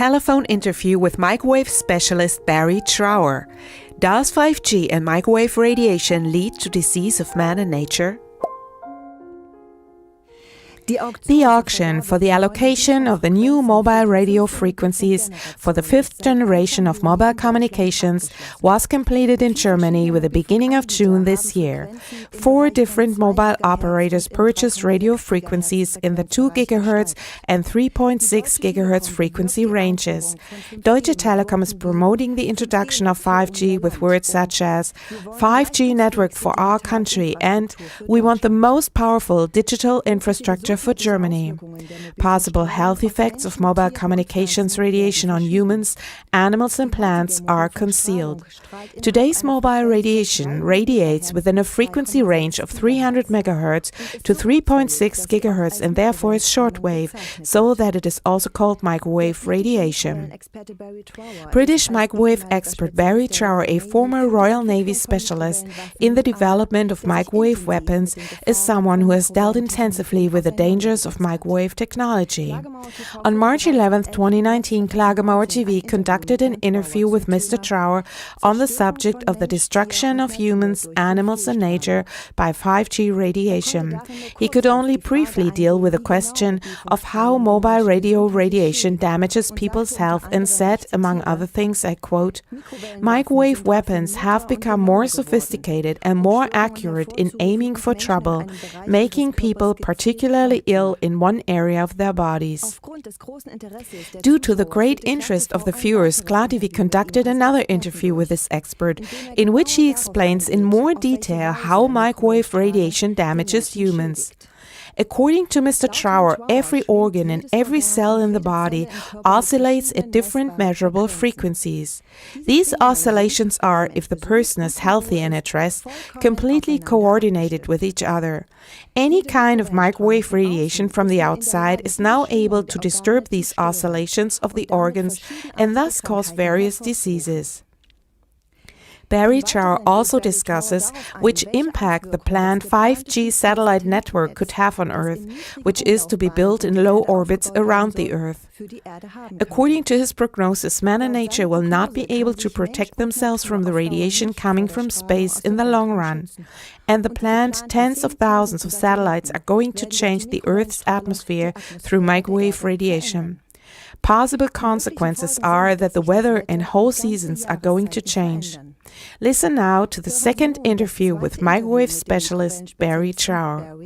telephone interview with microwave specialist Barrie Trower. Does 5G and microwave radiation lead to disease of man and nature? The auction for the allocation of the new mobile radio frequencies for the fifth generation of mobile communications was completed in Germany with the beginning of June this year. 4 different mobile operators purchased radio frequencies in the 2 GHz and 3.6 GHz frequency ranges. Deutsche Telekom is promoting the introduction of 5G with words such as 5G network for our country and we want the most powerful digital infrastructure for Germany. Possible health effects of mobile communications radiation on humans, animals and plants are concealed. Today's mobile radiation radiates within a frequency range of 300 MHz to 3.6 GHz and therefore is shortwave, so that it is also called microwave radiation. British microwave expert Barrie Trower, a former Royal Navy specialist in the development of microwave weapons, is someone who has dealt intensively with the dangers of microwave technology. On March 11, 2019, Klagemauer TV conducted an interview with Mr. Trower on the subject of the destruction of humans, animals and nature by 5G radiation. He could only briefly deal with the question of how mobile radio radiation damages people's health and said, among other things, I quote, "Microwave weapons have become more sophisticated and more accurate in aiming for trouble, making people particularly ill in one area of their bodies." Due to the great interest of the viewers, KlaTV conducted another interview with this expert, in which he explains in more detail how microwave radiation damages humans. According to Mr. Trower, every organ and every cell in the body oscillates at different measurable frequencies. These oscillations are, if the person is healthy and at rest, completely coordinated with each other. Any kind of microwave radiation from the outside is now able to disturb these oscillations of the organs and thus cause various diseases. Barrie Trower also discusses which impact the planned 5G satellite network could have on Earth, which is to be built in low orbits around the Earth. According to his prognosis, man and nature will not be able to protect themselves from the radiation coming from space in the long run. And the planned tens of thousands of satellites are going to change the Earth's atmosphere through microwave radiation. Possible consequences are that the weather and whole seasons are going to change. Listen now to the second interview with microwave specialist Barrie Trower.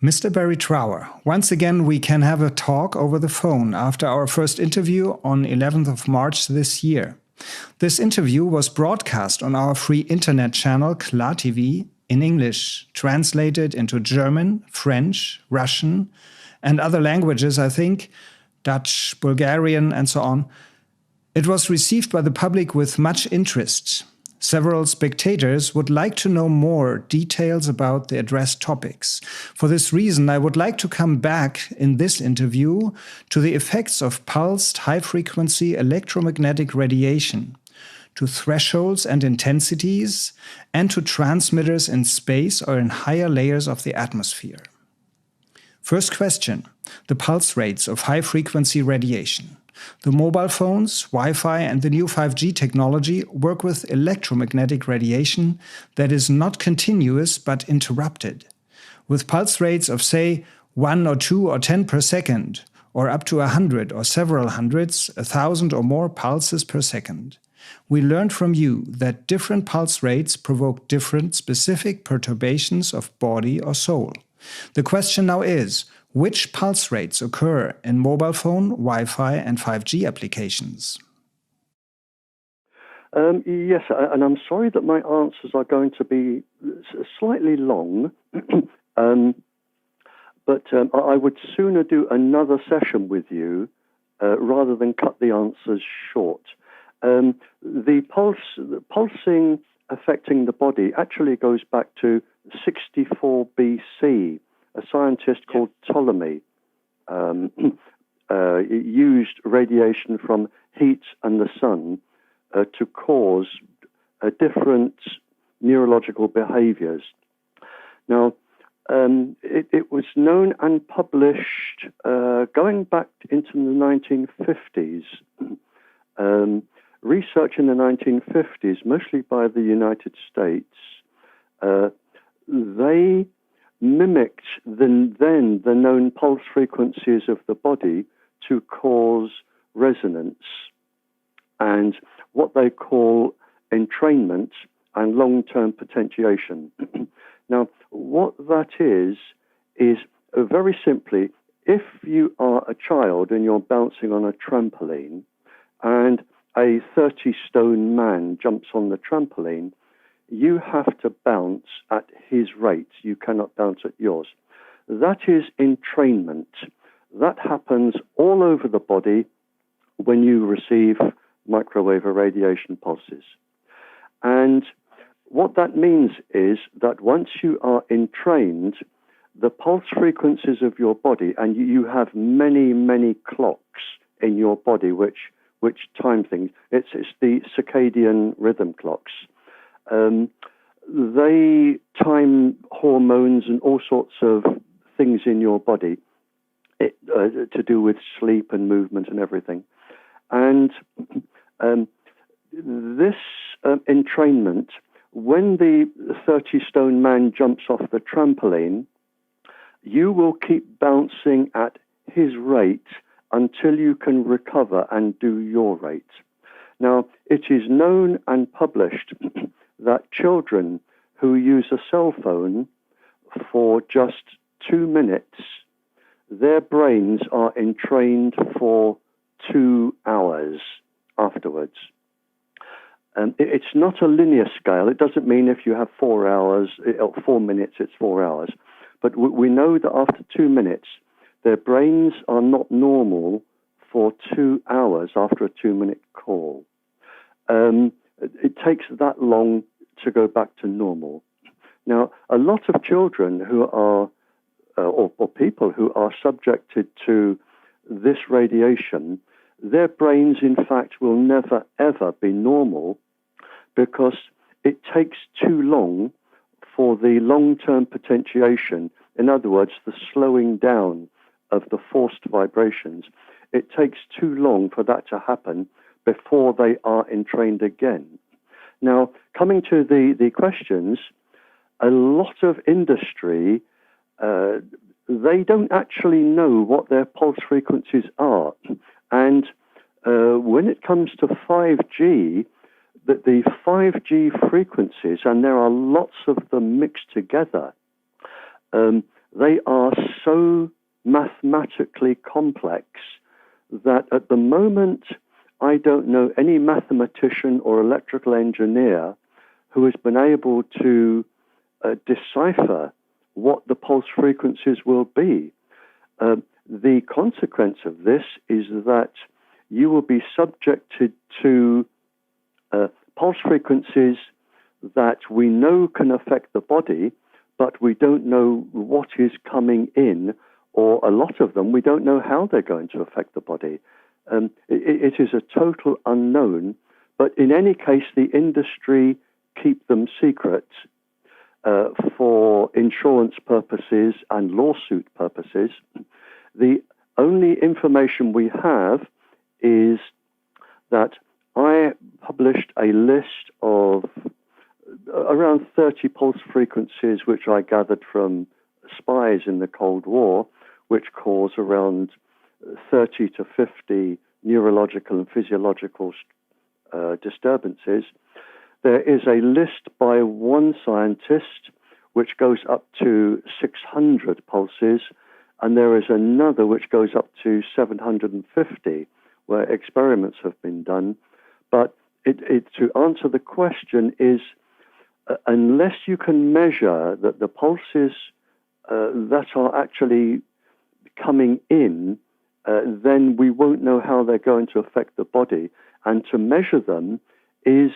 Mr. Barrie Trower, once again we can have a talk over the phone after our first interview on 11th of March this year. This interview was broadcast on our free internet channel KlaTV in English, translated into German, French, Russian, and other languages, I think, Dutch, Bulgarian, and so on. It was received by the public with much interest. Several spectators would like to know more details about the addressed topics. For this reason, I would like to come back in this interview to the effects of pulsed high-frequency electromagnetic radiation, to thresholds and intensities, and to transmitters in space or in higher layers of the atmosphere. First question, the pulse rates of high-frequency radiation. The mobile phones, Wi-Fi and the new 5G technology work with electromagnetic radiation that is not continuous but interrupted. With pulse rates of say 1 or 2 or 10 per second, or up to 100 or several hundreds, 1,000 or more pulses per second. We learned from you that different pulse rates provoke different specific perturbations of body or soul. The question now is, which pulse rates occur in mobile phone, Wi-Fi and 5G applications? Yes, and I'm sorry that my answers are going to be slightly long, but I would sooner do another session with you rather than cut the answers short. The pulsing affecting the body actually goes back to 64 BC. A scientist called Ptolemy used radiation from heat and the sun to cause different neurological behaviors. Now, it was known and published going back into the 1950s. Research in the 1950s, mostly by the United States, they mimicked the known pulse frequencies of the body to cause resonance and what they call entrainment and long-term potentiation. Now, what that is very simply, if you are a child and you're bouncing on a trampoline and a 30-stone man jumps on the trampoline, you have to bounce at his rate. You cannot bounce at yours. That is entrainment. That happens all over the body when you receive microwave or radiation pulses. And what that means is that once you are entrained, the pulse frequencies of your body, and you have many, many clocks in your body which time things. It's the circadian rhythm clocks. They time hormones and all sorts of things in your body to do with sleep and movement and everything. And this entrainment, when the 30-stone man jumps off the trampoline, you will keep bouncing at his rate until you can recover and do your rate. Now, it is known and published that children who use a cell phone for just 2 minutes, their brains are entrained for 2 hours afterwards. It's not a linear scale. It doesn't mean if you have 4 hours, 4 minutes, it's 4 hours. But we know that after 2 minutes, their brains are not normal for 2 hours after a 2-minute call. It takes that long to go back to normal. Now, a lot of children who are, or people who are subjected to this radiation, their brains, in fact, will never, ever be normal because it takes too long for the long-term potentiation, in other words, the slowing down of the forced vibrations. It takes too long for that to happen before they are entrained again. Now, coming to the questions, a lot of industry, they don't actually know what their pulse frequencies are. And when it comes to 5G, the 5G frequencies, and there are lots of them mixed together, they are so mathematically complex that at the moment I don't know any mathematician or electrical engineer who has been able to decipher what the pulse frequencies will be. The consequence of this is that you will be subjected to pulse frequencies that we know can affect the body, but we don't know what is coming in, or a lot of them, we don't know how they're going to affect the body. It is a total unknown, but in any case, the industry keep them secret for insurance purposes and lawsuit purposes. The only information we have is that I published a list of around 30 pulse frequencies which I gathered from spies in the Cold War, which cause around 30 to 50 neurological and physiological disturbances. There is a list by one scientist which goes up to 600 pulses, and there is another which goes up to 750, where experiments have been done. But to answer the question is, unless you can measure that the pulses that are actually coming in, then we won't know how they're going to affect the body. And to measure them is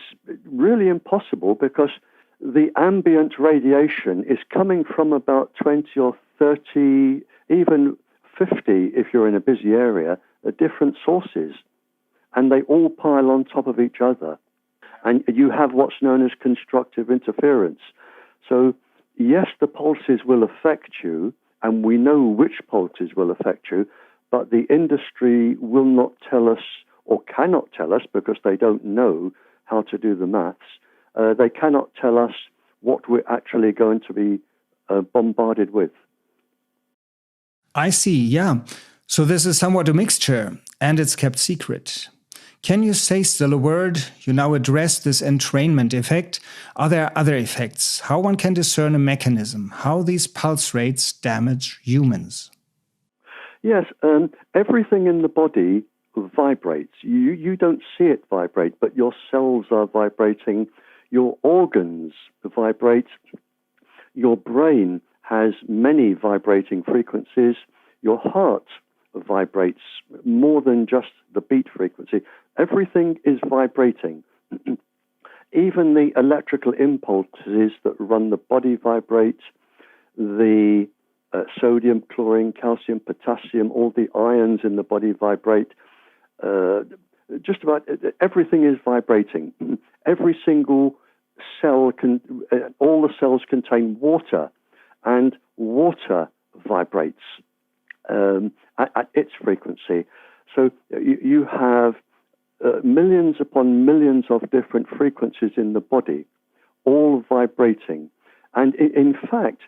really impossible because the ambient radiation is coming from about 20 or 30, even 50, if you're in a busy area, different sources. And they all pile on top of each other. And you have what's known as constructive interference. So yes, the pulses will affect you, and we know which pulses will affect you, but the industry will not tell us, or cannot tell us, because they don't know how to do the maths. They cannot tell us what we're actually going to be bombarded with. I see, yeah. So this is somewhat a mixture, and it's kept secret. Can you say still a word? You now address this entrainment effect. Are there other effects? How one can discern a mechanism? How these pulse rates damage humans? Yes, everything in the body vibrates. You don't see it vibrate, but your cells are vibrating. Your organs vibrate. Your brain has many vibrating frequencies. Your heart vibrates more than just the beat frequency. Everything is vibrating. Even the electrical impulses that run the body vibrate. The sodium, chlorine, calcium, potassium, all the ions in the body vibrate. Just about everything is vibrating. Every single cell all the cells contain water, and water vibrates at its frequency. So you have millions upon millions of different frequencies in the body, all vibrating. And in fact,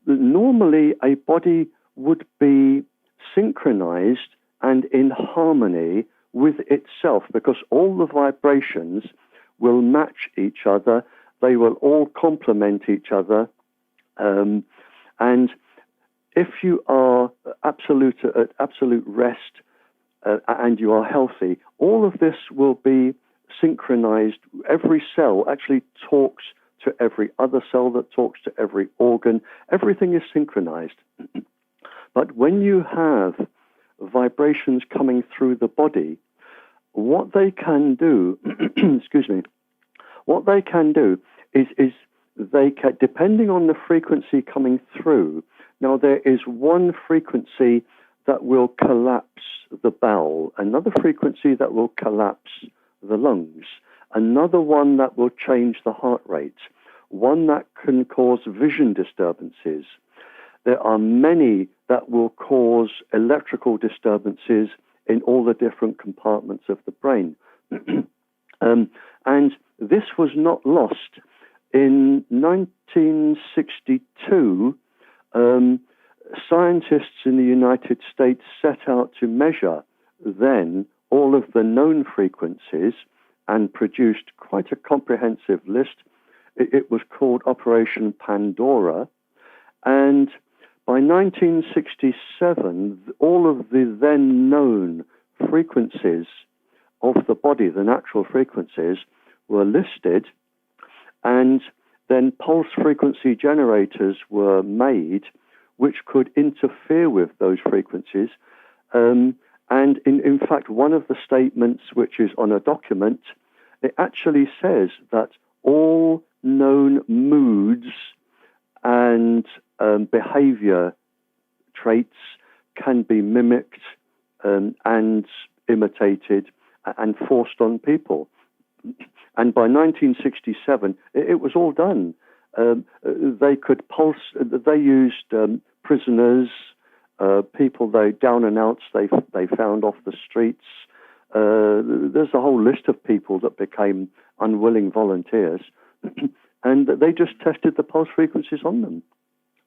normally a body would be synchronized and in harmony with itself, because all the vibrations will match each other. They will all complement each other. And if you are at absolute rest and you are healthy, all of this will be synchronized. Every cell actually talks to every other cell that talks to every organ. Everything is synchronized. But when you have vibrations coming through the body, what they can do, what they can do is they can, depending on the frequency coming through, now there is one frequency that will collapse the bowel, another frequency that will collapse the lungs, another one that will change the heart rate, one that can cause vision disturbances. There are many that will cause electrical disturbances in all the different compartments of the brain. And this was not lost. In 1962, scientists in the United States set out to measure then all of the known frequencies and produced quite a comprehensive list. It was called Operation Pandora. And by 1967, all of the then known frequencies of the body, the natural frequencies, were listed, and then pulse frequency generators were made which could interfere with those frequencies. And in fact, one of the statements, which is on a document, it actually says that all known moods and behavior traits can be mimicked and imitated and forced on people. And by 1967, it was all done. They could pulse. They used prisoners, people down and outs they found off the streets. There's a whole list of people that became unwilling volunteers, and they just tested the pulse frequencies on them.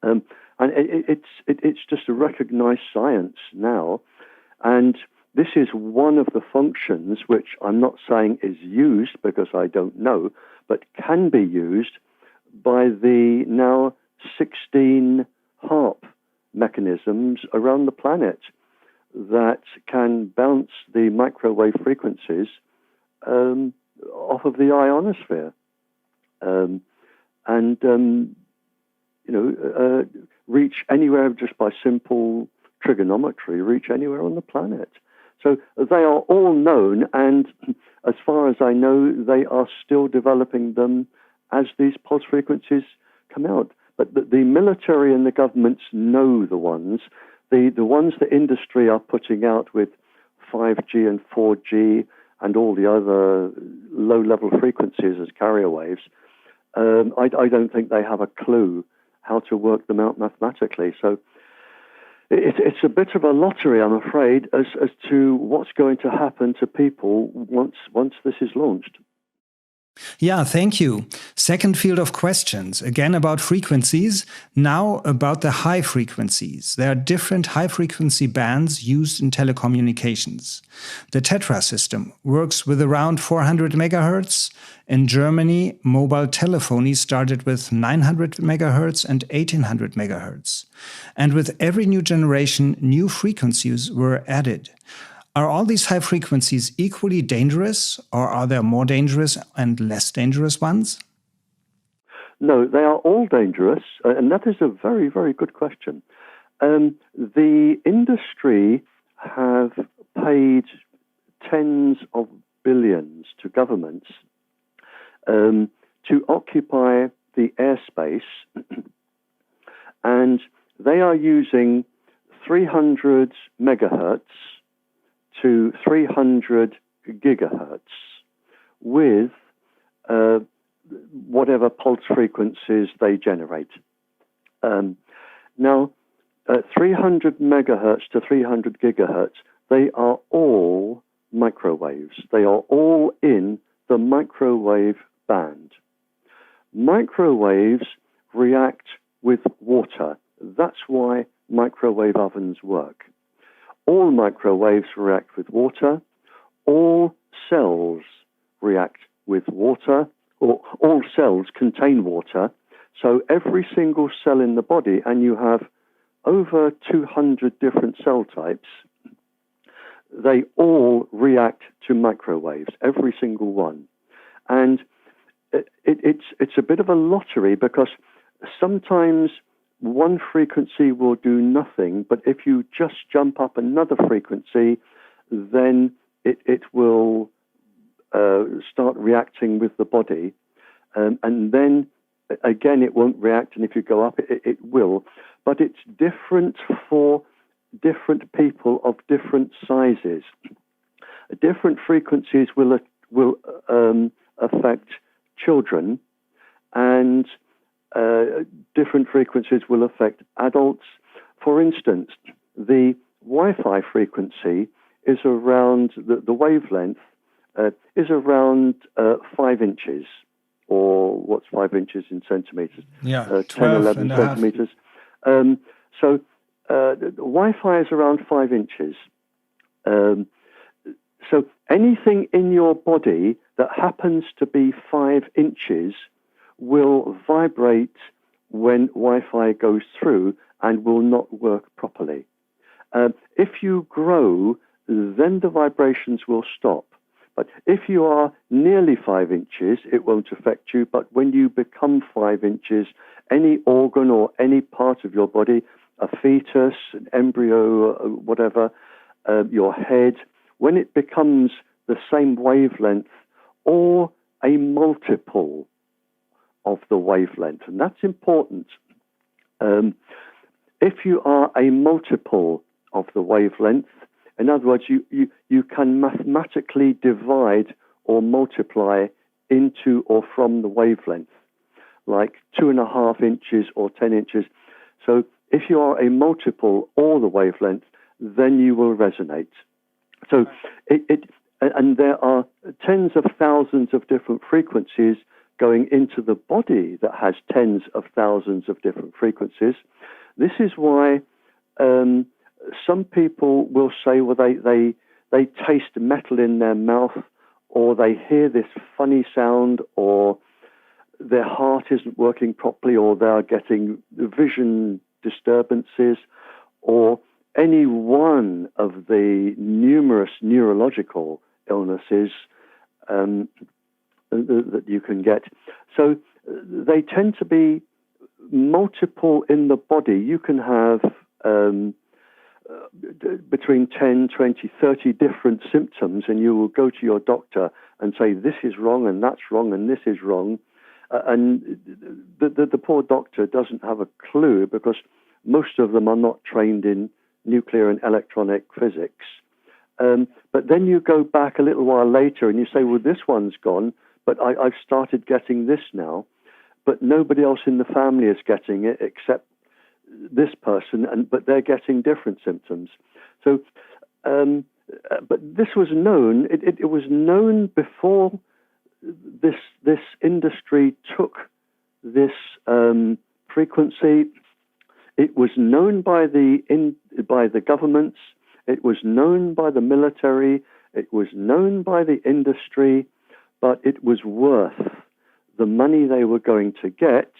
And it's just a recognized science now, and this is one of the functions which I'm not saying is used because I don't know, but can be used by the now 16 HARP mechanisms around the planet that can bounce the microwave frequencies off of the ionosphere. Reach anywhere just by simple trigonometry, reach anywhere on the planet. So they are all known, and as far as I know, they are still developing them as these pulse frequencies come out. But the military and the governments know the ones. The ones the industry are putting out with 5G and 4G and all the other low-level frequencies as carrier waves, I don't think they have a clue how to work them out mathematically. So it's a bit of a lottery, I'm afraid, as to what's going to happen to people once this is launched. Yeah, thank you. Second field of questions, again about frequencies, now about the high frequencies. There are different high frequency bands used in telecommunications. The Tetra system works with around 400 megahertz. In Germany, mobile telephony started with 900 megahertz and 1800 megahertz. And with every new generation, new frequencies were added. Are all these high frequencies equally dangerous, or are there more dangerous and less dangerous ones? No, they are all dangerous, and that is a very, very good question. The industry have paid tens of billions to governments to occupy the airspace, and they are using 300 megahertz to 300 gigahertz with whatever pulse frequencies they generate. Now, 300 megahertz to 300 gigahertz, they are all microwaves. They are all in the microwave band. Microwaves react with water. That's why microwave ovens work. All microwaves react with water. All cells react with water, or all cells contain water. So every single cell in the body, and you have over 200 different cell types, they all react to microwaves, every single one. And it's a bit of a lottery, because sometimes one frequency will do nothing, but if you just jump up another frequency, then it will start reacting with the body, and then again it won't react, and if you go up, it will. But it's different for different people of different sizes. Different frequencies will affect children, and different frequencies will affect adults. For instance, the Wi-Fi frequency is around, the wavelength is around 5 inches, or what's 5 inches in centimeters? Yeah, 10, 11 centimeters. So Wi-Fi is around 5 inches. So anything in your body that happens to be 5 inches will vibrate when Wi-Fi goes through and will not work properly. If you grow, then the vibrations will stop. But if you are nearly 5 inches, it won't affect you. But when you become 5 inches, any organ or any part of your body, a fetus, an embryo, whatever, your head, when it becomes the same wavelength or a multiple of the wavelength, and that's important. If you are a multiple of the wavelength, in other words, you can mathematically divide or multiply into or from the wavelength, like 2.5 inches or 10 inches. So if you are a multiple or the wavelength, then you will resonate. So and there are tens of thousands of different frequencies going into the body that has tens of thousands of different frequencies. This is why some people will say, well, they taste metal in their mouth, or they hear this funny sound, or their heart isn't working properly, or they are getting vision disturbances, or any one of the numerous neurological illnesses that you can get. So they tend to be multiple in the body. You can have between 10, 20, 30 different symptoms, and you will go to your doctor and say, this is wrong, and that's wrong, and this is wrong. And the poor doctor doesn't have a clue, because most of them are not trained in nuclear and electronic physics. But then you go back a little while later and you say, well, this one's gone, but I've started getting this now. but nobody else in the family is getting it except this person, but they're getting different symptoms. So, but this was known. It was known before this industry took this frequency. It was known by the governments. It was known by the military. It was known by the industry, but it was worth the money they were going to get,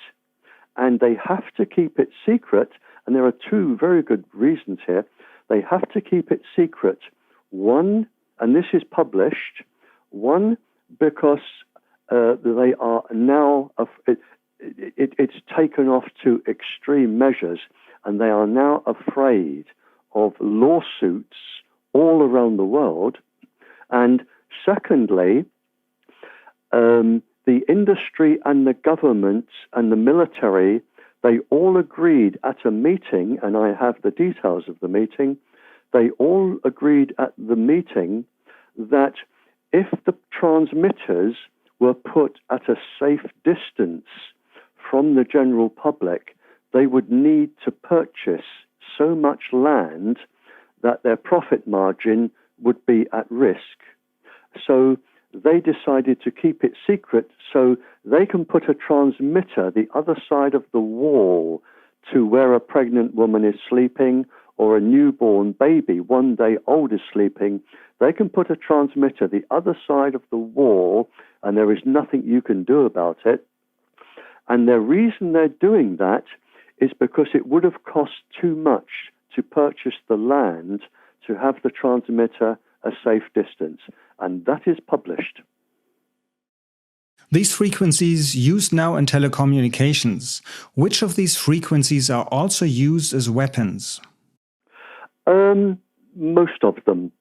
and they have to keep it secret. And there are two very good reasons here. They have to keep it secret. One, and this is published, one, because they are now, it's taken off to extreme measures, and they are now afraid of lawsuits all around the world. And secondly, the industry and the government and the military, they all agreed at a meeting, and I have the details of the meeting, they all agreed at the meeting that if the transmitters were put at a safe distance from the general public, they would need to purchase so much land that their profit margin would be at risk. So they decided to keep it secret so they can put a transmitter the other side of the wall to where a pregnant woman is sleeping or a newborn baby 1 day old is sleeping. They can put a transmitter the other side of the wall and there is nothing you can do about it. And the reason they're doing that is because it would have cost too much to purchase the land to have the transmitter a safe distance. And that is published. These frequencies used now in telecommunications, which of these frequencies are also used as weapons? Most of them.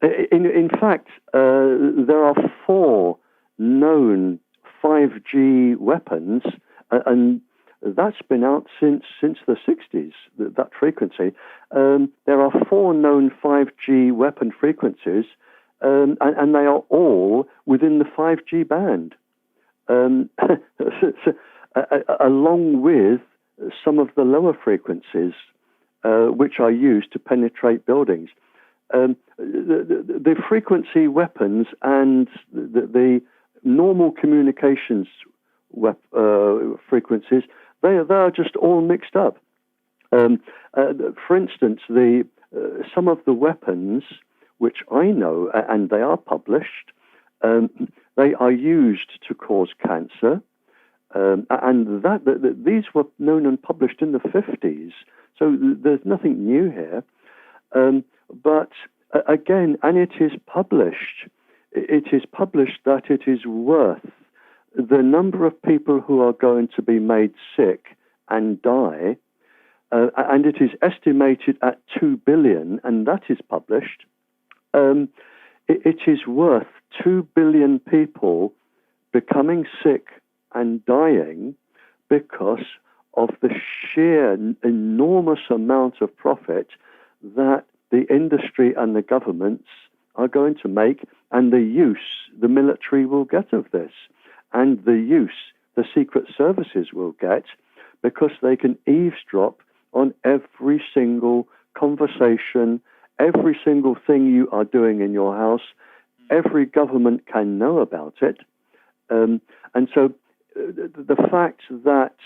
In fact, there are 4 known 5G weapons, and that's been out since the 60s, that frequency. There are 4 known 5G weapon frequencies, and they are all within the 5G band, along with some of the lower frequencies, which are used to penetrate buildings. The frequency weapons and the normal communications frequencies, they are just all mixed up. For instance, some of the weapons, which I know, and they are published, they are used to cause cancer, and these were known and published in the 50s, so there's nothing new here. But again, and it is published that it is worth the number of people who are going to be made sick and die, and it is estimated at 2 billion, and that is published. It is worth 2 billion people becoming sick and dying because of the sheer enormous amount of profit that the industry and the governments are going to make, and the use the military will get of this, and the use the secret services will get, because they can eavesdrop on every single conversation, every single thing you are doing in your house. Every government can know about it. And so the fact that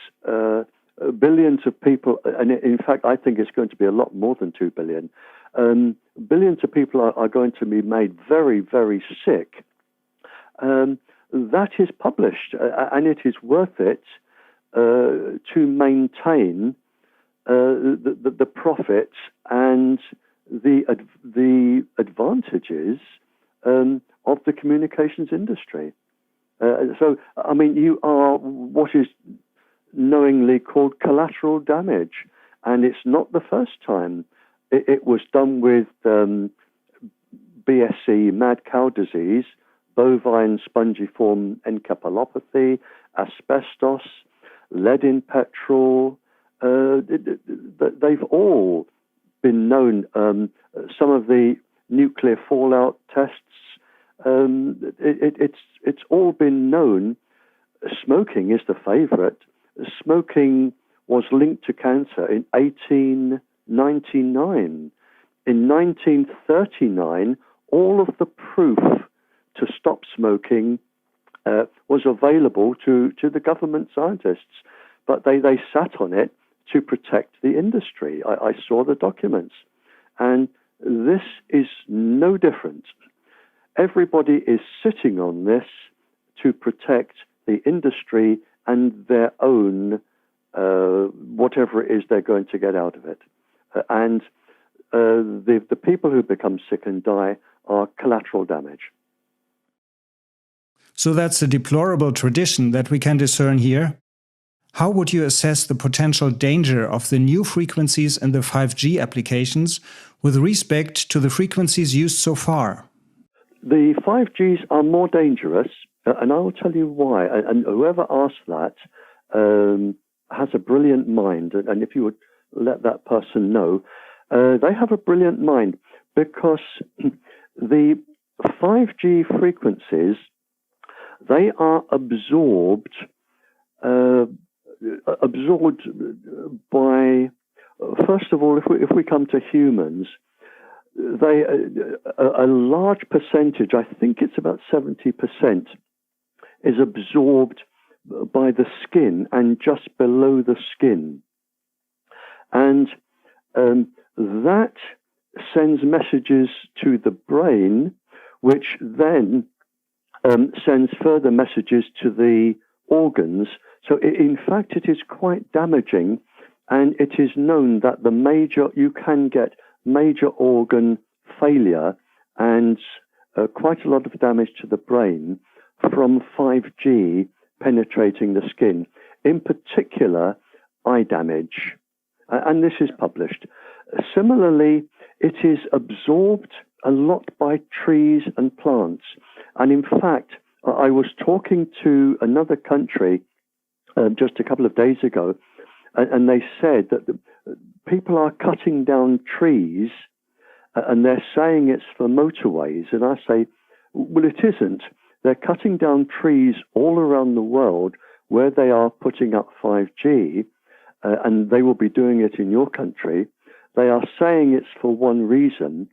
billions of people, and in fact I think it's going to be a lot more than 2 billion, billions of people are going to be made very, very sick. That is published, and it is worth it to maintain the profit and the advantages of the communications industry. So, I mean, you are what is knowingly called collateral damage, and it's not the first time. It was done with BSE, mad cow disease, bovine spongiform encephalopathy, asbestos, lead in petrol. They've all been known. Some of the nuclear fallout tests, it's all been known smoking is the favorite. Smoking was linked to cancer in 1899. In 1939, all of the proof to stop smoking was available to the government scientists, but they sat on it to protect the industry. I saw the documents, and this is no different. Everybody is sitting on this to protect the industry and their own whatever it is they're going to get out of it. And the people who become sick and die are collateral damage. So that's a deplorable tradition that we can discern here. How would you assess the potential danger of the new frequencies in the 5G applications with respect to the frequencies used so far? The 5Gs are more dangerous, and I will tell you why. And whoever asked that has a brilliant mind, and if you would let that person know, they have a brilliant mind, because the 5G frequencies, they are absorbed by, first of all, if we come to humans, they a large percentage, I think it's about 70%, is absorbed by the skin and just below the skin. And that sends messages to the brain, which then sends further messages to the organs. So in fact, it is quite damaging, and it is known that you can get major organ failure and quite a lot of damage to the brain from 5G penetrating the skin, in particular eye damage. And this is published. Similarly, it is absorbed a lot by trees and plants. And in fact, I was talking to another country just a couple of days ago, and they said that people are cutting down trees, and they're saying it's for motorways. And I say, well, it isn't. They're cutting down trees all around the world where they are putting up 5G, and they will be doing it in your country. They are saying it's for one reason,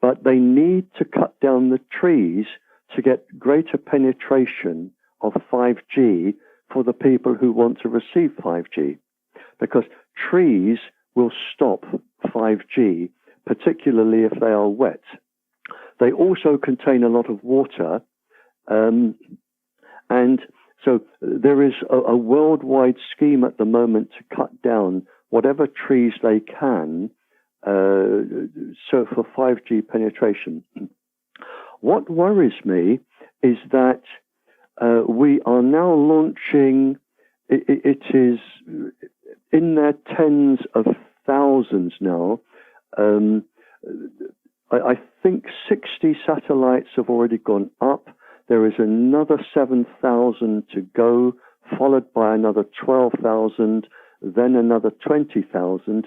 but they need to cut down the trees to get greater penetration of 5G for the people who want to receive 5G, because trees will stop 5G, particularly if they are wet. They also contain a lot of water, and so there is a worldwide scheme at the moment to cut down whatever trees they can so for 5G penetration. What worries me is that we are now launching, it is in their tens of thousands now. I think 60 satellites have already gone up. There is another 7,000 to go, followed by another 12,000, then another 20,000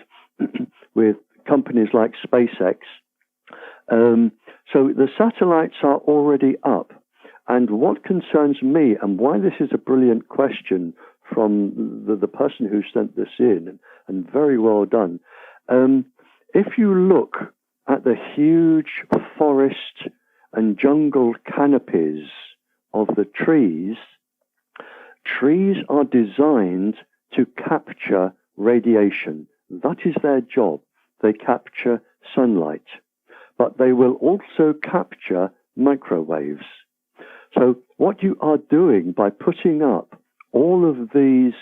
with companies like SpaceX. So the satellites are already up. And what concerns me, and why this is a brilliant question from the person who sent this in, and very well done, if you look at the huge forest and jungle canopies of the trees, trees are designed to capture radiation. That is their job. They capture sunlight, but they will also capture microwaves. So what you are doing by putting up all of these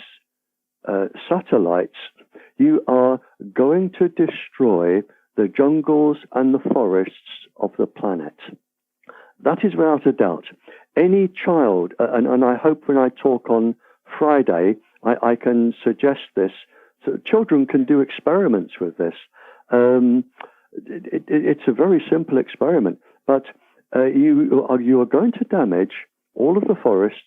satellites, you are going to destroy the jungles and the forests of the planet. That is without a doubt. Any child, and I hope when I talk on Friday, I can suggest this, so children can do experiments with this. It's a very simple experiment, but you are going to damage all of the forests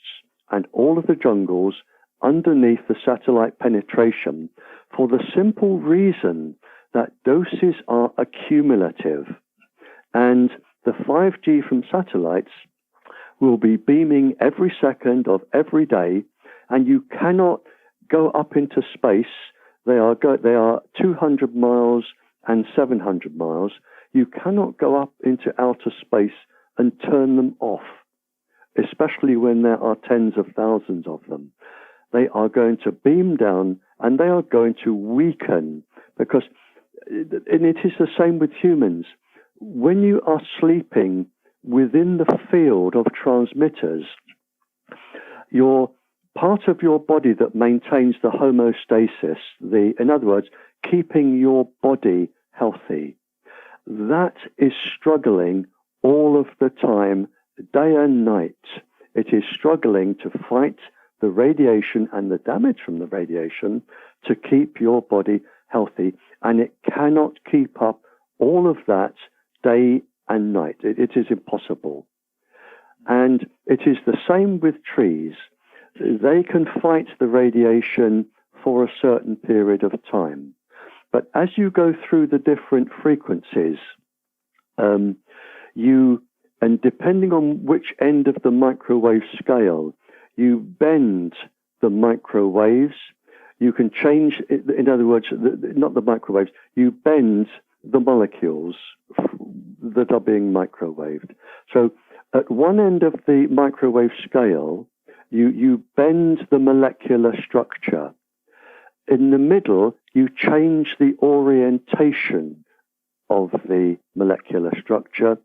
and all of the jungles underneath the satellite penetration for the simple reason that doses are accumulative. And the 5G from satellites will be beaming every second of every day, and you cannot go up into space. They are 200 miles and 700 miles. You cannot go up into outer space and turn them off, especially when there are tens of thousands of them. They are going to beam down and they are going to weaken, because, and it is the same with humans. When you are sleeping within the field of transmitters, your part of your body that maintains the homeostasis, in other words, keeping your body healthy, that is struggling all of the time, day and night. It is struggling to fight the radiation and the damage from the radiation to keep your body healthy, and it cannot keep up all of that day and night. It is impossible. And it is the same with trees. They can fight the radiation for a certain period of time. But as you go through the different frequencies, and depending on which end of the microwave scale, you bend the microwaves. You can change, in other words, not the microwaves, you bend the molecules that are being microwaved. So at one end of the microwave scale, you bend the molecular structure. In the middle, you change the orientation of the molecular structure.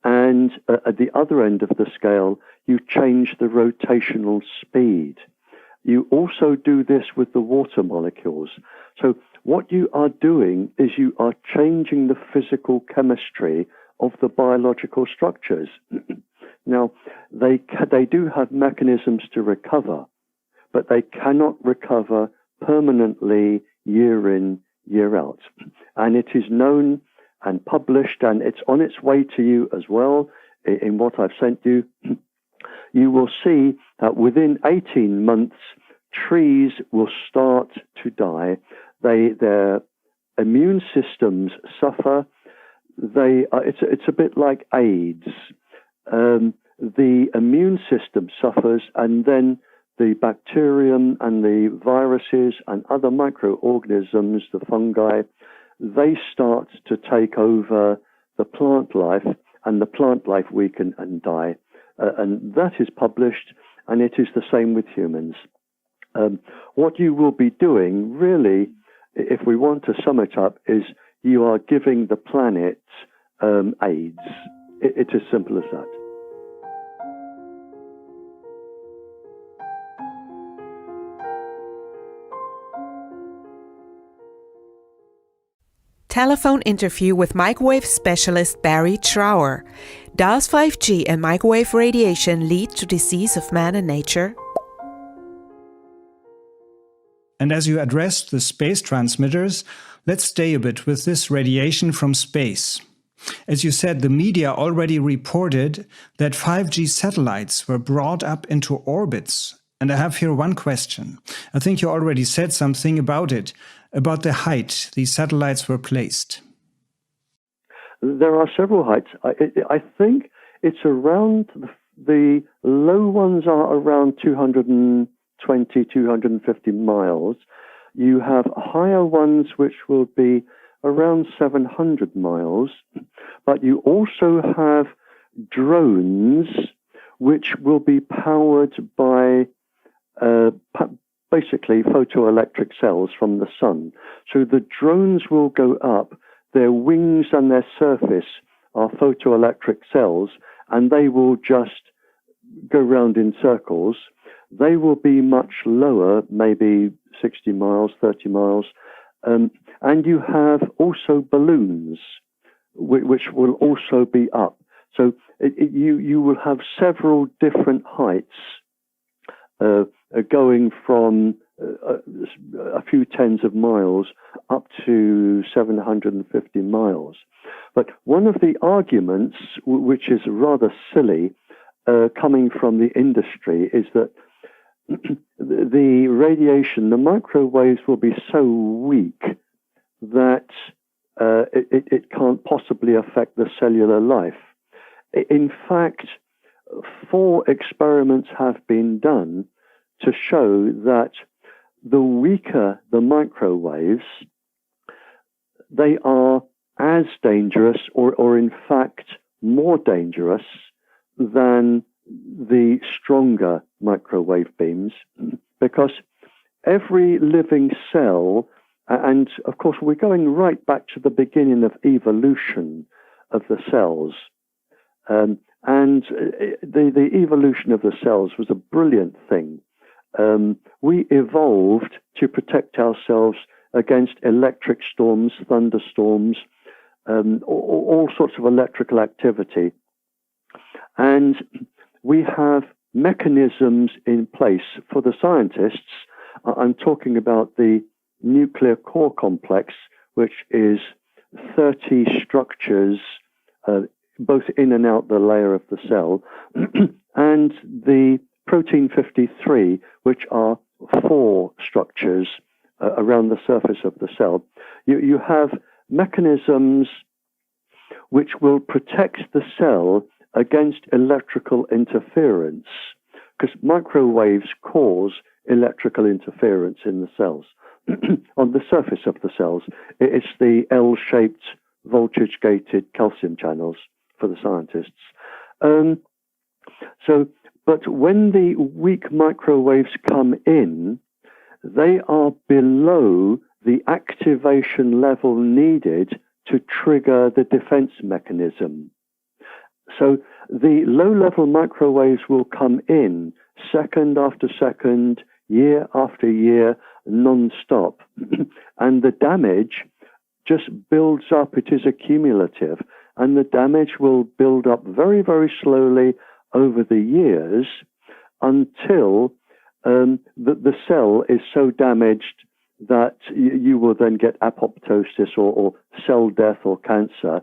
And at the other end of the scale, you change the rotational speed. You also do this with the water molecules. So what you are doing is you are changing the physical chemistry of the biological structures. Now, they do have mechanisms to recover, but they cannot recover permanently year in, year out. And it is known and published, and it's on its way to you as well in what I've sent you. You will see that within 18 months, trees will start to die. Their immune systems suffer. It's a bit like AIDS. The immune system suffers, and then the bacterium and the viruses and other microorganisms, the fungi, they start to take over the plant life, and the plant life weaken and die. And that is published, and it is the same with humans. What you will be doing, really, if we want to sum it up, is you are giving the planet AIDS. It's as simple as that. Telephone interview with microwave specialist Barrie Trower. Does 5G and microwave radiation lead to disease of man and nature? And as you addressed the space transmitters, let's stay a bit with this radiation from space. As you said, the media already reported that 5G satellites were brought up into orbits. And I have here one question. I think you already said something about it, about the height these satellites were placed. There are several heights. I think it's around, the low ones are around 220, 250 miles. You have higher ones which will be around 700 miles, but you also have drones which will be powered by basically photoelectric cells from the sun. So the drones will go up, their wings and their surface are photoelectric cells, and they will just go round in circles. They will be much lower, maybe 60 miles, 30 miles. And you have also balloons, which will also be up. So you will have several different heights going from a few tens of miles up to 750 miles. But one of the arguments, which is rather silly, coming from the industry, is that the radiation, the microwaves will be so weak that it can't possibly affect the cellular life. In fact, 4 experiments have been done to show that the weaker the microwaves, they are as dangerous or in fact more dangerous than the stronger microwave beams, because every living cell, and of course we're going right back to the beginning of evolution of the cells, and the evolution of the cells was a brilliant thing. We evolved to protect ourselves against electric storms, thunderstorms, all sorts of electrical activity. And we have mechanisms in place for the scientists. I'm talking about the nuclear core complex, which is 30 structures, both in and out the layer of the cell, and the protein 53, which are 4 structures around the surface of the cell. You have mechanisms which will protect the cell against electrical interference, because microwaves cause electrical interference in the cells. On the surface of the cells, it's the L-shaped voltage-gated calcium channels for the scientists. But when the weak microwaves come in, they are below the activation level needed to trigger the defense mechanism. So the low-level microwaves will come in second after second, year after year, non-stop. And the damage just builds up. It is accumulative. And the damage will build up very, very slowly over the years until the cell is so damaged that you will then get apoptosis or cell death or cancer.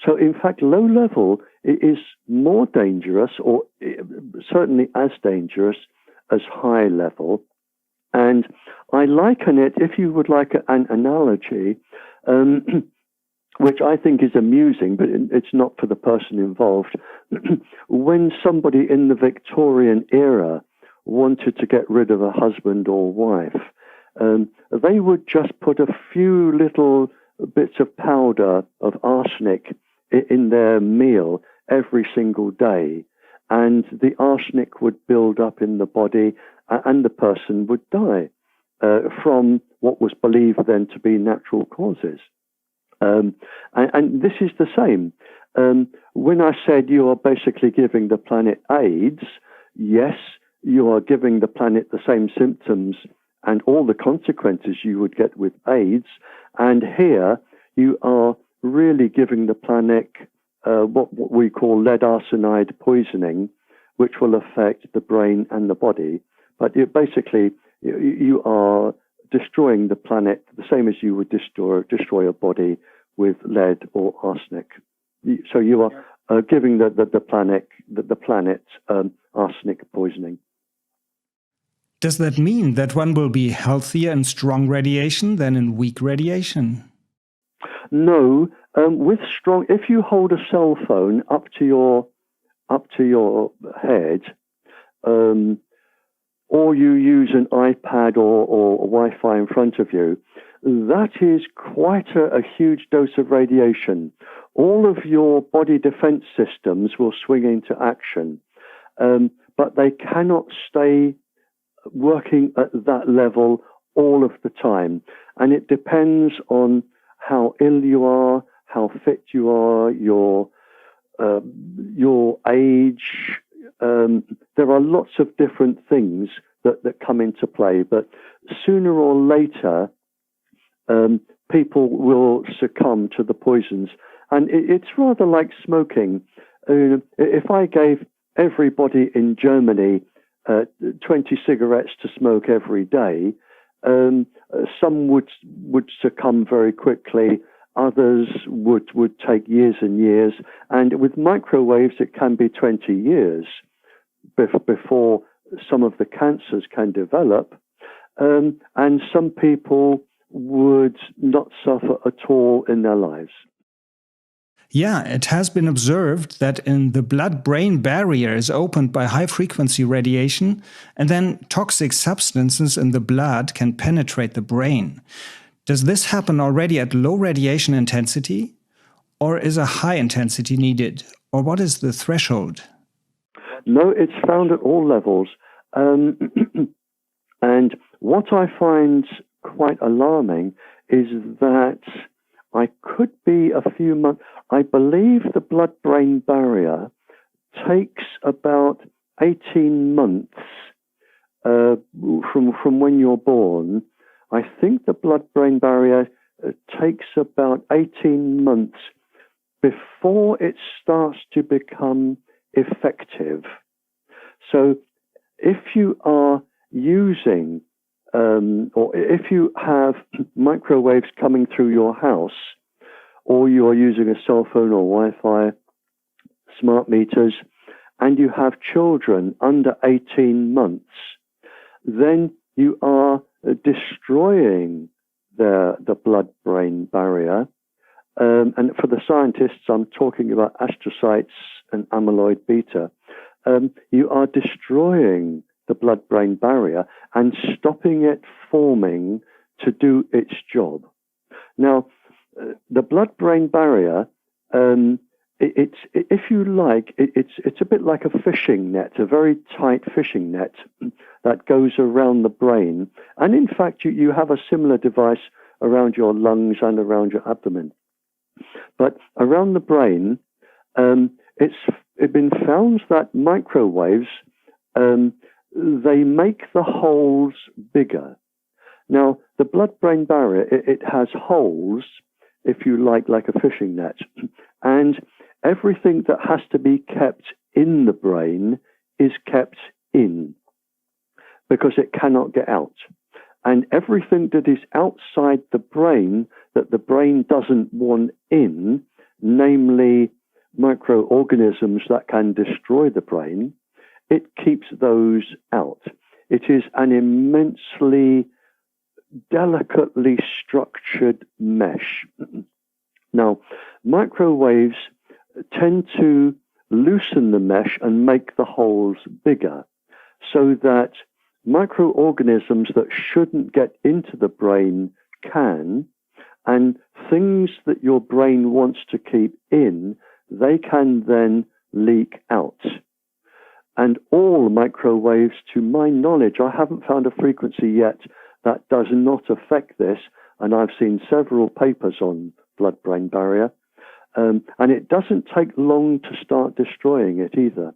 So, in fact, low level is more dangerous, or certainly as dangerous as high level. And I liken it, if you would like an analogy, which I think is amusing, but it's not for the person involved. When somebody in the Victorian era wanted to get rid of a husband or wife, they would just put a few little bits of powder of arsenic in their meal every single day, and the arsenic would build up in the body, and the person would die from what was believed then to be natural causes. And this is the same. When I said you are basically giving the planet AIDS, yes, you are giving the planet the same symptoms and all the consequences you would get with AIDS. And here you are really giving the planet what we call lead arsenide poisoning, which will affect the brain and the body. But you are destroying the planet the same as you would destroy a body with lead or arsenic. So you are giving the planet arsenic poisoning. Does that mean that one will be healthier in strong radiation than in weak radiation? No, with strong. If you hold a cell phone up to your head, or you use an iPad or Wi-Fi in front of you, that is quite a huge dose of radiation. All of your body defense systems will swing into action, but they cannot stay working at that level all of the time. And it depends on how ill you are, how fit you are, your age. There are lots of different things that come into play, but sooner or later, people will succumb to the poisons. And it's rather like smoking. If I gave everybody in Germany 20 cigarettes to smoke every day, some would succumb very quickly. Others would take years and years. And with microwaves, it can be 20 years before some of the cancers can develop. And some people would not suffer at all in their lives. Yeah, it has been observed that in the blood-brain barrier is opened by high-frequency radiation, and then toxic substances in the blood can penetrate the brain. Does this happen already at low radiation intensity? Or is a high intensity needed? Or what is the threshold? No, it's found at all levels. And what I find quite alarming is that I could be a few months. I believe the blood-brain barrier takes about 18 months from when you're born. I think the blood-brain barrier takes about 18 months before it starts to become effective. So if you are using or if you have microwaves coming through your house, or you are using a cell phone or Wi-Fi, smart meters, and you have children under 18 months, then you are destroying the blood-brain barrier. And for the scientists, I'm talking about astrocytes and amyloid beta. You are destroying the blood-brain barrier and stopping it forming to do its job. Now, the blood-brain barrier, if you like, it's a bit like a fishing net, a very tight fishing net that goes around the brain. And in fact, you have a similar device around your lungs and around your abdomen. But around the brain, it's been found that microwaves, they make the holes bigger. Now, the blood-brain barrier, it has holes, if you like a fishing net, and everything that has to be kept in the brain is kept in because it cannot get out. And everything that is outside the brain that the brain doesn't want in, namely microorganisms that can destroy the brain, it keeps those out. It is an immensely delicately structured mesh. Now, microwaves tend to loosen the mesh and make the holes bigger so that microorganisms that shouldn't get into the brain can, and things that your brain wants to keep in, they can then leak out. And all microwaves, to my knowledge, I haven't found a frequency yet that does not affect this, and I've seen several papers on blood-brain barrier, and it doesn't take long to start destroying it either.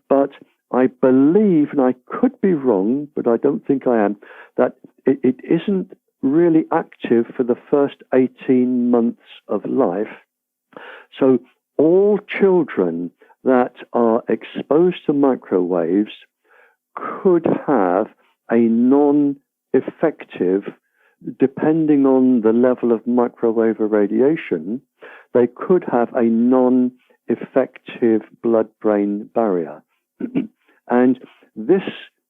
But I believe, and I could be wrong, but I don't think I am, that it isn't really active for the first 18 months of life. So all children that are exposed to microwaves could have a non-effective, depending on the level of microwave irradiation, they could have a non-effective blood-brain barrier. And this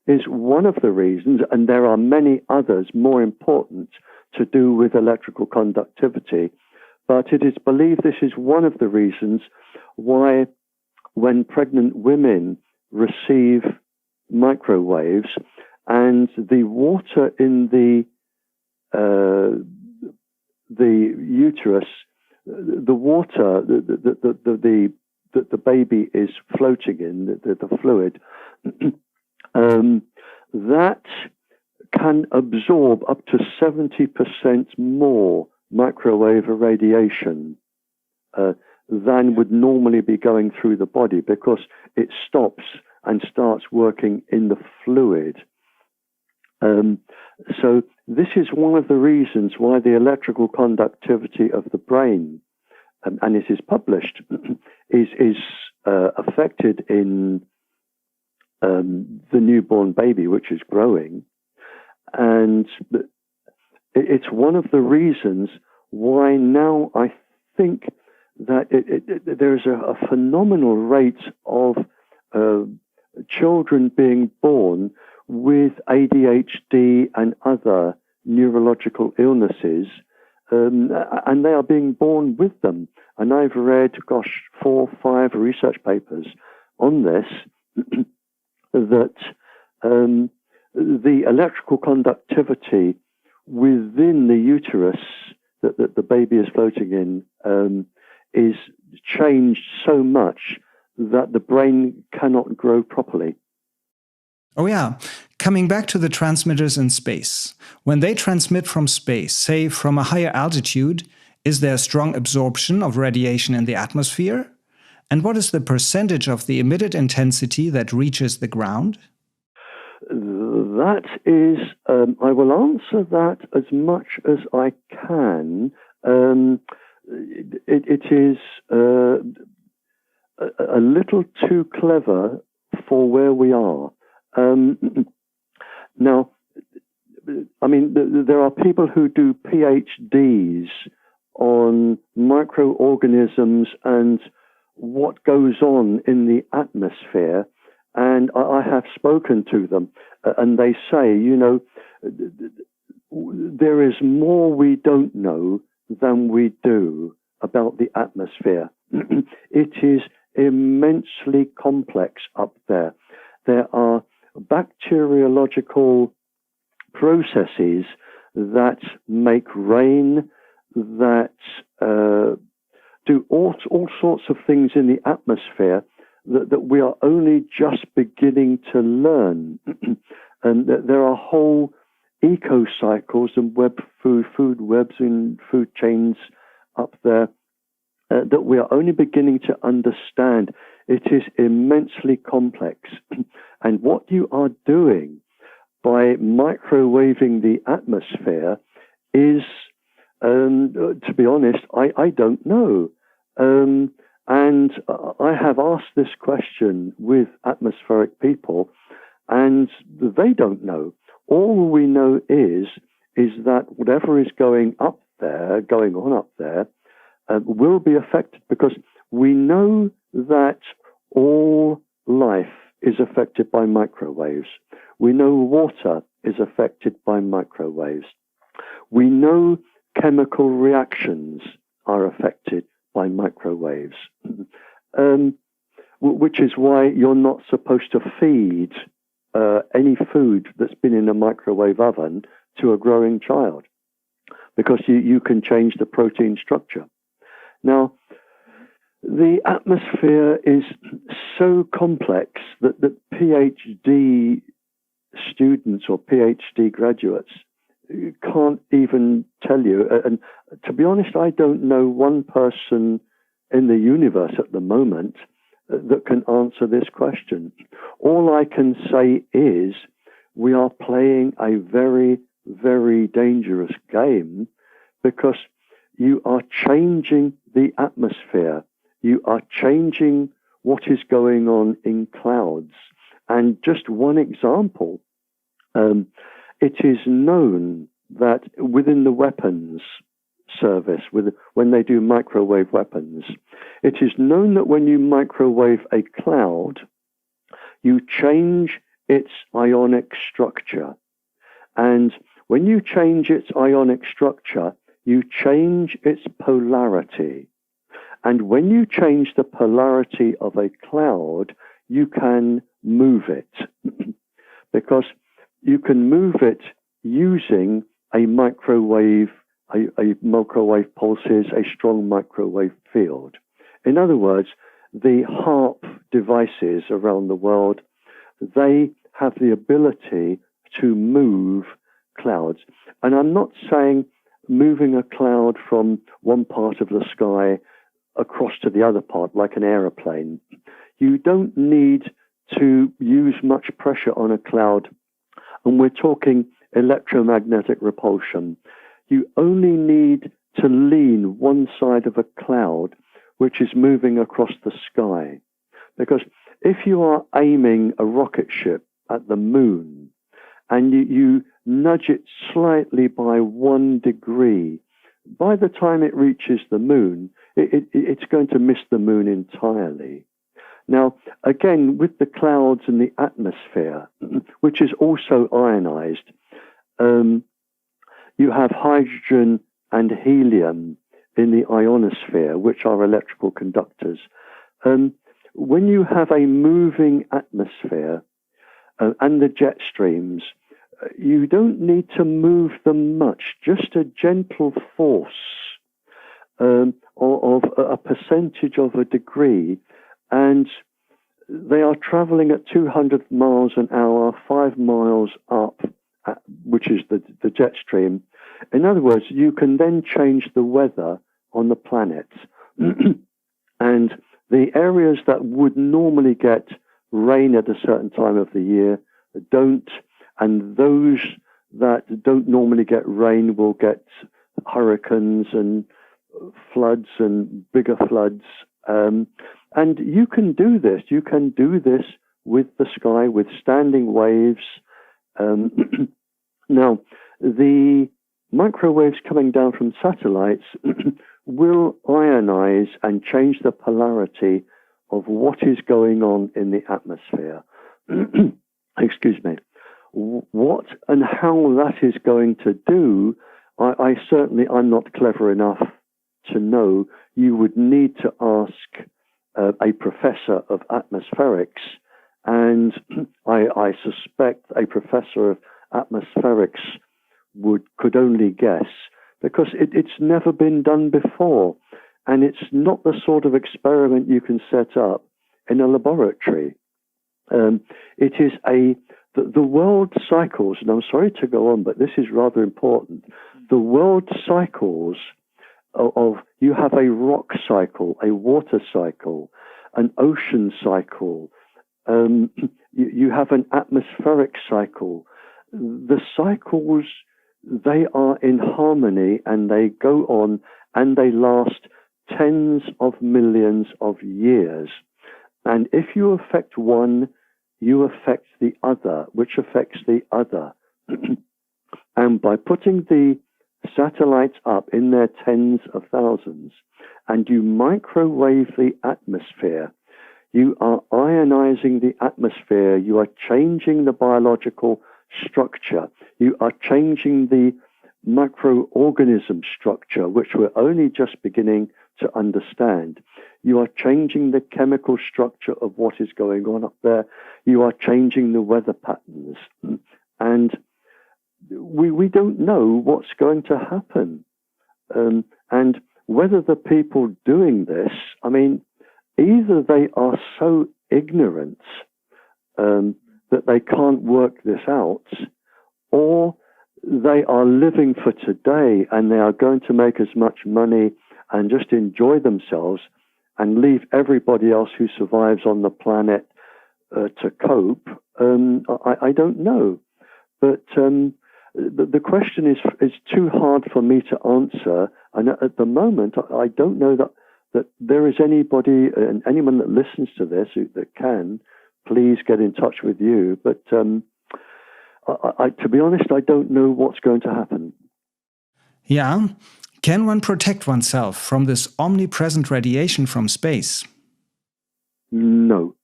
is one of the reasons, and there are many others more important to do with electrical conductivity, but it is believed this is one of the reasons why when pregnant women receive microwaves and the water in the uterus, the water that the baby is floating in, the fluid, that can absorb up to 70% more microwave irradiation than would normally be going through the body, because it stops and starts working in the fluid. So this is one of the reasons why the electrical conductivity of the brain, and it is published, is affected in the newborn baby, which is growing. And it's one of the reasons why now I think that there's a phenomenal rate of children being born with ADHD and other neurological illnesses and they are being born with them. And I've read, 4 or 5 research papers on this, that the electrical conductivity within the uterus that the baby is floating in is changed so much that the brain cannot grow properly. Oh yeah, coming back to the transmitters in space. When they transmit from space, say from a higher altitude, is there strong absorption of radiation in the atmosphere? And what is the percentage of the emitted intensity that reaches the ground? That is, I will answer that as much as I can. It is a little too clever for where we are. Now, I mean, there are people who do PhDs on microorganisms and what goes on in the atmosphere, and I have spoken to them, and they say, there is more we don't know than we do about the atmosphere. It is immensely complex up there. There are bacteriological processes that make rain, that do all sorts of things in the atmosphere that we are only just beginning to learn. And there are whole eco-cycles and food webs and food chains up there that we are only beginning to understand. It is immensely complex. And what you are doing by microwaving the atmosphere is, to be honest, I don't know. And I have asked this question with atmospheric people, and they don't know. All we know is that whatever is going on up there, will be affected, because we know that all life is affected by microwaves. We know water is affected by microwaves. We know chemical reactions are affected by microwaves, which is why you're not supposed to feed any food that's been in a microwave oven to a growing child, because you can change the protein structure. Now, the atmosphere is so complex that PhD students or PhD graduates can't even tell you. And to be honest, I don't know one person in the universe at the moment that can answer this question. All I can say is we are playing a very, very dangerous game, because you are changing the atmosphere. You are changing what is going on in clouds. And just one example, it is known that within the weapons service, when they do microwave weapons, it is known that when you microwave a cloud, you change its ionic structure. And when you change its ionic structure, you change its polarity. And when you change the polarity of a cloud, you can move it. Because you can move it using a microwave pulses, a strong microwave field. In other words, the HARP devices around the world, they have the ability to move clouds. And I'm not saying moving a cloud from one part of the sky across to the other part like an aeroplane. You don't need to use much pressure on a cloud, and we're talking electromagnetic repulsion. You only need to lean one side of a cloud which is moving across the sky. Because if you are aiming a rocket ship at the moon and you nudge it slightly by 1 degree, by the time it reaches the moon, it's going to miss the moon entirely. Now, again, with the clouds and the atmosphere, which is also ionized, you have hydrogen and helium in the ionosphere, which are electrical conductors. When you have a moving atmosphere and the jet streams, you don't need to move them much, just a gentle force of a percentage of a degree, and they are traveling at 200 miles an hour, 5 miles up, which is the jet stream. In other words, you can then change the weather on the planet. And the areas that would normally get rain at a certain time of the year don't, and those that don't normally get rain will get hurricanes and floods and bigger floods. And you can do this. You can do this with the sky, with standing waves. Now, the microwaves coming down from satellites will ionize and change the polarity of what is going on in the atmosphere. Excuse me. What and how that is going to do, I'm not clever enough to know. You would need to ask a professor of atmospherics, and I suspect a professor of atmospherics could only guess, because it's never been done before, and it's not the sort of experiment you can set up in a laboratory. It is the world cycles, and I'm sorry to go on, but this is rather important. The world cycles of you have a rock cycle, a water cycle, an ocean cycle, you have an atmospheric cycle. The cycles, they are in harmony, and they go on, and they last tens of millions of years. And if you affect one, you affect the other, which affects the other. And by putting the satellites up in their tens of thousands, and you microwave the atmosphere, you are ionizing the atmosphere, you are changing the biological structure, you are changing the microorganism structure, which we're only just beginning to understand. You are changing the chemical structure of what is going on up there. You are changing the weather patterns. And we don't know what's going to happen. And whether the people doing this, I mean, either they are so ignorant that they can't work this out, or they are living for today and they are going to make as much money and just enjoy themselves and leave everybody else who survives on the planet to cope. I don't know. But the question is too hard for me to answer. And at the moment, I don't know that there is anybody, and anyone that listens to this that can, please get in touch with you. But to be honest, I don't know what's going to happen. Yeah. Can one protect oneself from this omnipresent radiation from space? No.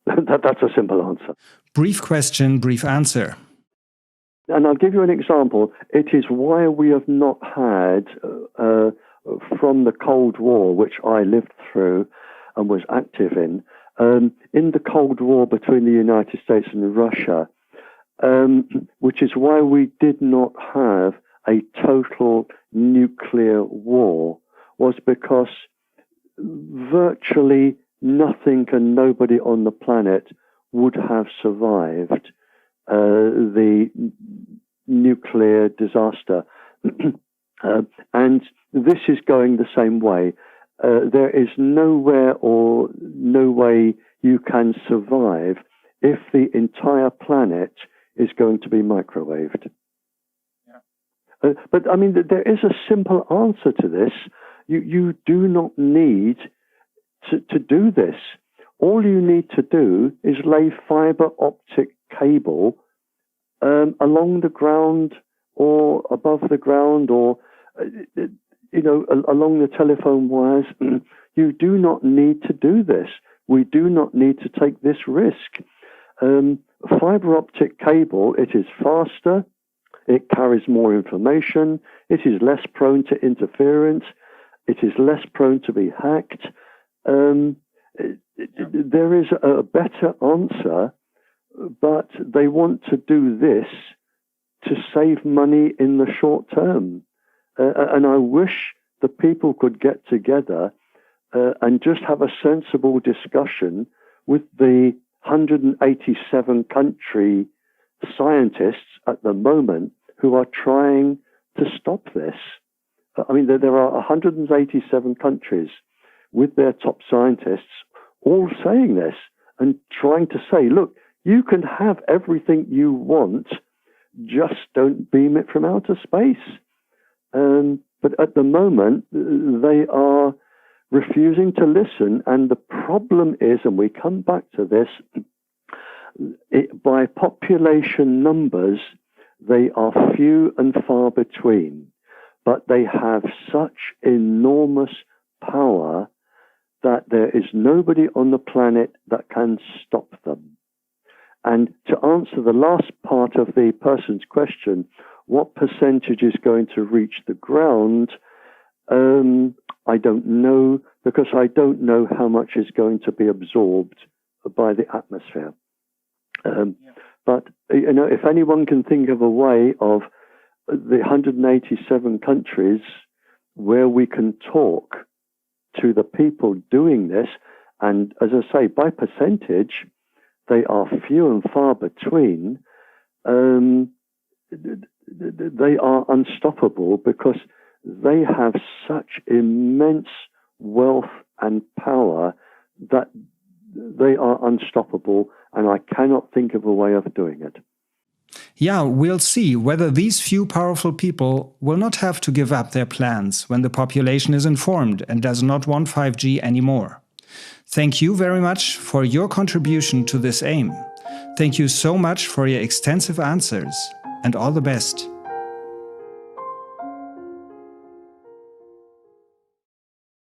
That's a simple answer. Brief question, brief answer. And I'll give you an example. It is why we have not had, from the Cold War, which I lived through and was active in the Cold War between the United States and Russia, which is why we did not have a total nuclear war, was because virtually nothing and nobody on the planet would have survived the nuclear disaster. And this is going the same way. There is nowhere or no way you can survive if the entire planet is going to be microwaved. But I mean, there is a simple answer to this. You do not need to do this. All you need to do is lay fiber optic cable along the ground or above the ground, or along the telephone wires. You do not need to do this. We do not need to take this risk. Fiber optic cable, it is faster, It carries more information. It is less prone to interference. It is less prone to be hacked. There is a better answer, but they want to do this to save money in the short term. And I wish the people could get together and just have a sensible discussion with the 187 country scientists at the moment who are trying to stop this. I mean, there are 187 countries with their top scientists all saying this and trying to say, look, you can have everything you want, just don't beam it from outer space. But at the moment, they are refusing to listen. And the problem is, and we come back to this, by population numbers, they are few and far between. But they have such enormous power that there is nobody on the planet that can stop them. And to answer the last part of the person's question, what percentage is going to reach the ground? I don't know, because I don't know how much is going to be absorbed by the atmosphere. But, you know, if anyone can think of a way of the 187 countries where we can talk to the people doing this, and as I say, by percentage, they are few and far between, they are unstoppable because they have such immense wealth and power that they are unstoppable, and I cannot think of a way of doing it. Yeah, we'll see whether these few powerful people will not have to give up their plans when the population is informed and does not want 5G anymore. Thank you very much for your contribution to this aim. Thank you so much for your extensive answers, and all the best.